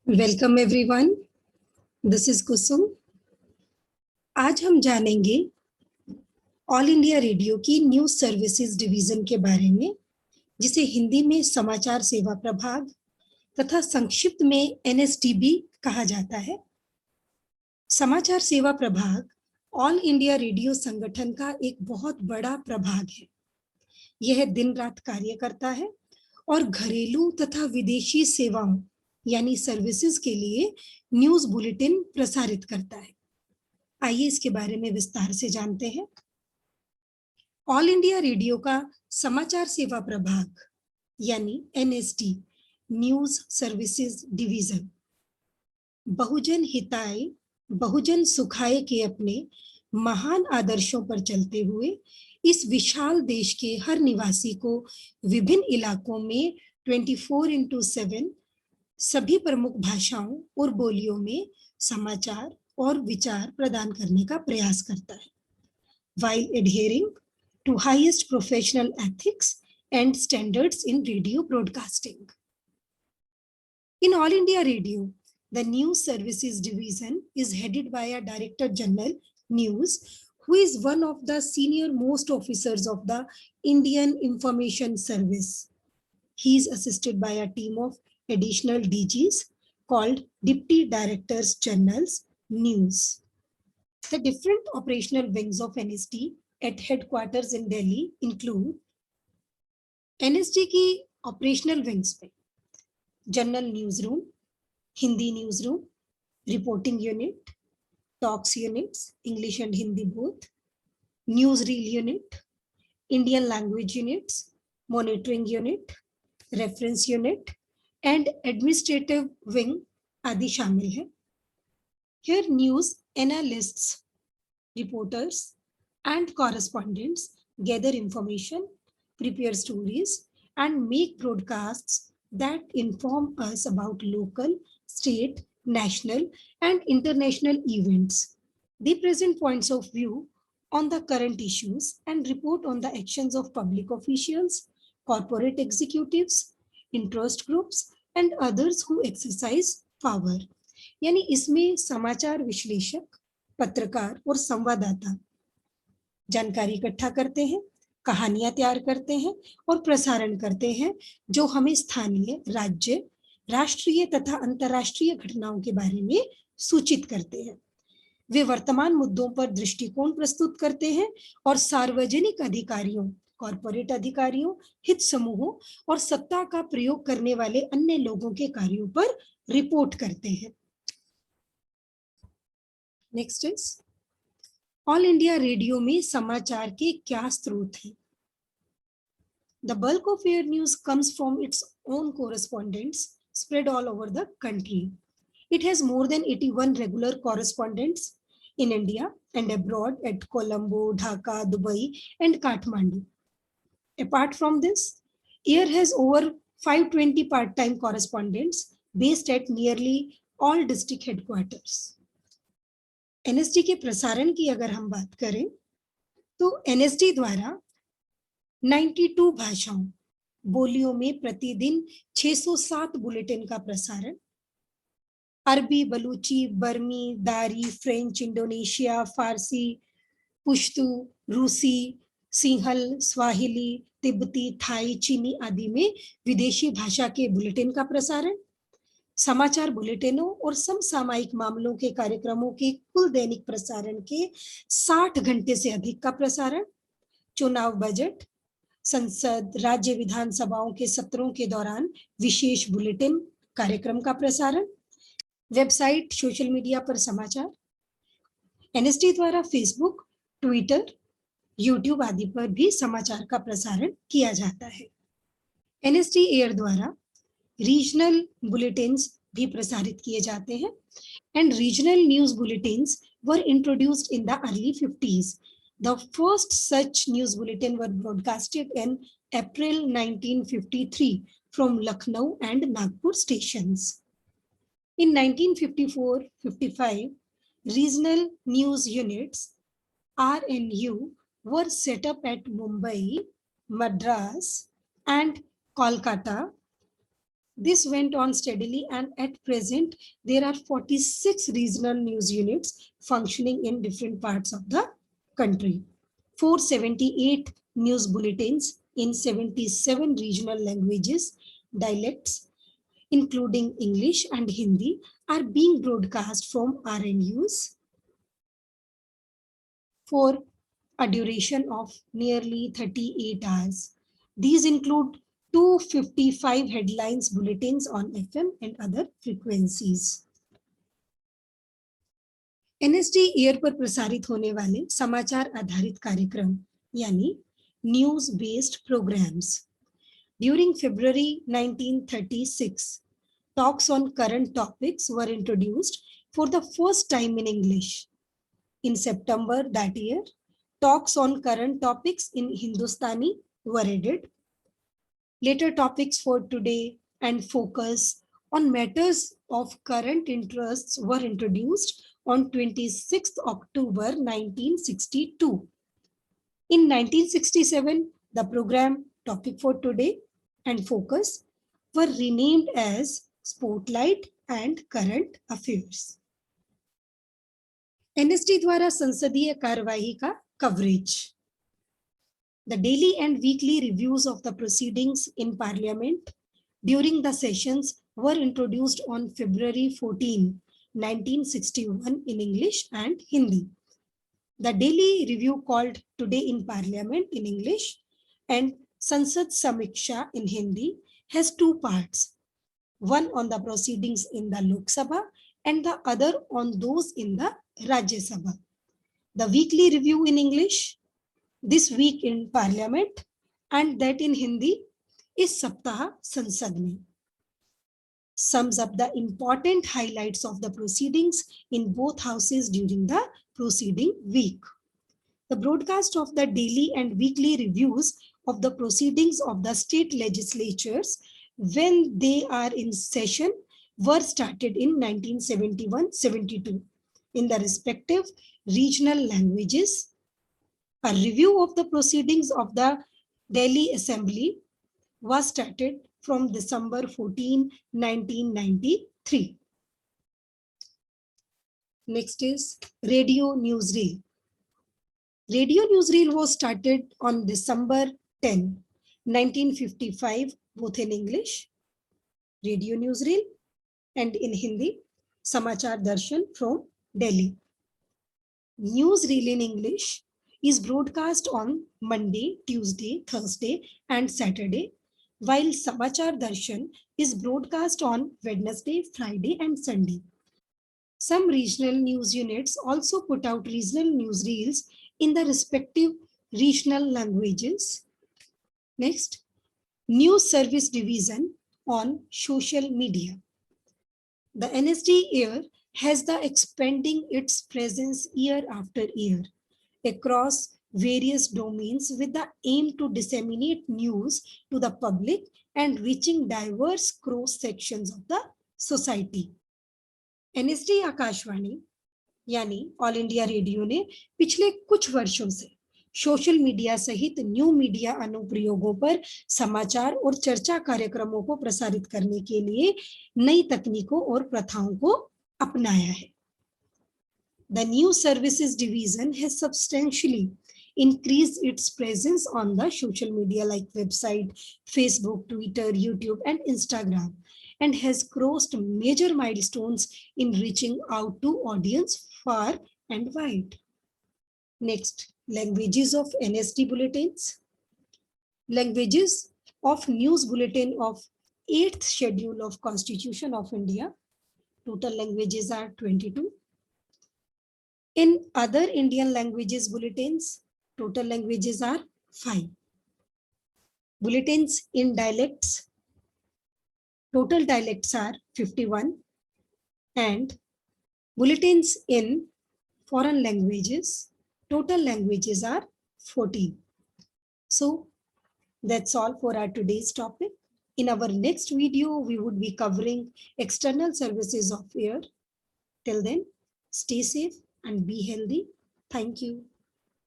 Welcome everyone, this is कुसुम। आज हम जानेंगे ऑल इंडिया रेडियो की न्यूज सर्विसेज डिवीजन के बारे में, जिसे हिंदी में समाचार सेवा प्रभाग तथा संक्षिप्त में एनएसडीबी कहा जाता है। समाचार सेवा प्रभाग ऑल इंडिया रेडियो संगठन का एक बहुत बड़ा प्रभाग है। यह दिन रात कार्य करता है और घरेलू तथा विदेशी सेवाओं यानी सर्विसेज के लिए न्यूज बुलेटिन प्रसारित करता है। आइए इसके बारे में विस्तार से जानते हैं। ऑल इंडिया रेडियो का समाचार सेवा प्रभाग यानी एनएसडी न्यूज सर्विसेज डिवीजन बहुजन हिताय बहुजन सुखाय के अपने महान आदर्शों पर चलते हुए इस विशाल देश के हर निवासी को विभिन्न इलाकों में 24x7 सभी प्रमुख भाषाओं और बोलियों में समाचार और विचार प्रदान करने का प्रयास करता है, while adhering to highest professional ethics and standards in radio broadcasting. In All India Radio, the News Services Division is headed by a Director General News, who is one of the senior most officers of the Indian Information Service. He is assisted by a team of additional DGs called Deputy Directors Generals News. The different operational wings of NSD at headquarters in Delhi include NSD की operational wings में general news room, Hindi news room, reporting unit, talks units, English and Hindi both, news reel unit, Indian language units, monitoring unit, reference unit and administrative wing आदि शामिल है। Here news analysts, reporters and correspondents gather information, prepare stories and make broadcasts that inform us about local, state, national and international events. They present points of view on the current issues and report on the actions of public officials, corporate executives, interest groups and others who exercise power. यानी इसमें समाचार विश्लेषक, पत्रकार और संवाददाता जानकारी इकट्ठा करते हैं, कहानियां तैयार करते हैं और प्रसारण करते हैं जो हमें स्थानीय, राज्य, राष्ट्रीय तथा अंतर्राष्ट्रीय घटनाओं के बारे में सूचित करते हैं। वे वर्तमान मुद्दों पर दृष्टिकोण प्रस्तुत करते हैं और सार्वजनिक अधिकारियों, कॉर्पोरेट अधिकारियों, हित समूहों और सत्ता का प्रयोग करने वाले अन्य लोगों के कार्यों पर रिपोर्ट करते हैं। Next is all India radio में समाचार के क्या स्रोत हैं? The bulk of air news comes from its own correspondents spread all over the country. It has more than 81 regular correspondents in India and abroad at Colombo, Dhaka, Dubai and Kathmandu. Apart from this, air has over 520 part-time correspondents based at nearly all district headquarters. NSD के प्रसारण की अगर हम बात करें तो NSD द्वारा 92 भाषाओं, बोलियों में प्रतिदिन 607 बुलेटिन का प्रसारण अरबी, बलूची, बर्मी, दारी, फ्रेंच, इंडोनेशिया, फारसी, पुश्तू, रूसी, सिंहल, स्वाहिली, तिब्बती, थाई, चीनी आदि में विदेशी भाषा के बुलेटिन का प्रसारण, समाचार बुलेटिनों और समसामयिक मामलों के कार्यक्रमों के कुल दैनिक प्रसारण के 60 घंटे से अधिक का प्रसारण, चुनाव बजट, संसद, राज्य विधानसभाओं के सत्रों के दौरान विशेष बुलेटिन कार्यक्रम का प्रसारण, वेबसाइट, सोशल मीडिया पर समाचार। एनएसडी द्वारा फेसबुक, ट्विटर, यूट्यूब आदि पर भी समाचार का प्रसारण किया जाता है। एनएसडी एयर द्वारा रीजनल बुलेटिन्स भी प्रसारित किए जाते हैं and regional news bulletins were introduced in the early 50s. The first such news bulletin were broadcasted in April 1953 from Lucknow and Nagpur stations. In 1954-55, regional news units RNU were set up at Mumbai, Madras and Kolkata This went on steadily, and at present, there are 46 regional news units functioning in different parts of the country. 478 news bulletins in 77 regional languages, dialects, including English and Hindi, are being broadcast from RNUs for a duration of nearly 38 hours. These include 255 headlines bulletins on FM and other frequencies. NSD air पर प्रसारित होने वाले समाचार आधारित कार्यक्रम यानी news based programmes. During February 1936, talks on current topics were introduced for the first time in English. In September that year, talks on current topics in Hindustani were added. Later, topics for today and focus on matters of current interests were introduced on 26th October 1962. In 1967, the program Topic for Today and Focus were renamed as Spotlight and Current Affairs. NSD द्वारा संसदीय कार्यवाही का coverage. The daily and weekly reviews of the proceedings in Parliament during the sessions were introduced on February 14, 1961 in English and Hindi. The daily review called Today in Parliament in English and Sansad Samiksha in Hindi has two parts, one on the proceedings in the Lok Sabha and the other on those in the Rajya Sabha. The weekly review in English, This Week in Parliament, and that in Hindi is Saptah Sansad Mein, sums up the important highlights of the proceedings in both houses during the proceeding week. The broadcast of the daily and weekly reviews of the proceedings of the state legislatures when they are in session were started in 1971-72 in the respective regional languages. A review of the proceedings of the Delhi Assembly was started from December 14, 1993. Next is Radio Newsreel. Radio Newsreel was started on December 10, 1955, both in English, Radio Newsreel, and in Hindi, Samachar Darshan from Delhi. Newsreel in English is broadcast on Monday, Tuesday, Thursday, and Saturday, while Samachar Darshan is broadcast on Wednesday, Friday, and Sunday. Some regional news units also put out regional newsreels in the respective regional languages. Next, News Service Division on social media. The NSD Air has the expanding its presence year after year across various domains with the aim to disseminate news to the public and reaching diverse cross sections of the society. NSD Akashvani यानी all India radio ने पिछले कुछ वर्षों से social media सहित new media अनुप्रयोगों पर समाचार और चर्चा कार्यक्रमों को प्रसारित करने के लिए नई तकनीकों और प्रथाओं को अपनाया है. The News Services Division has substantially increased its presence on the social media like website, Facebook, Twitter, YouTube, and Instagram, and has crossed major milestones in reaching out to audience far and wide. Next, languages of NSD bulletins. Languages of news bulletin of 8th schedule of Constitution of India. Total languages are 22. In other Indian languages bulletins, total languages are 5. Bulletins in dialects, total dialects are 51. And bulletins in foreign languages, total languages are 14. So that's all for our today's topic. In our next video, we would be covering external services of air. Till then, stay safe and be healthy. Thank you.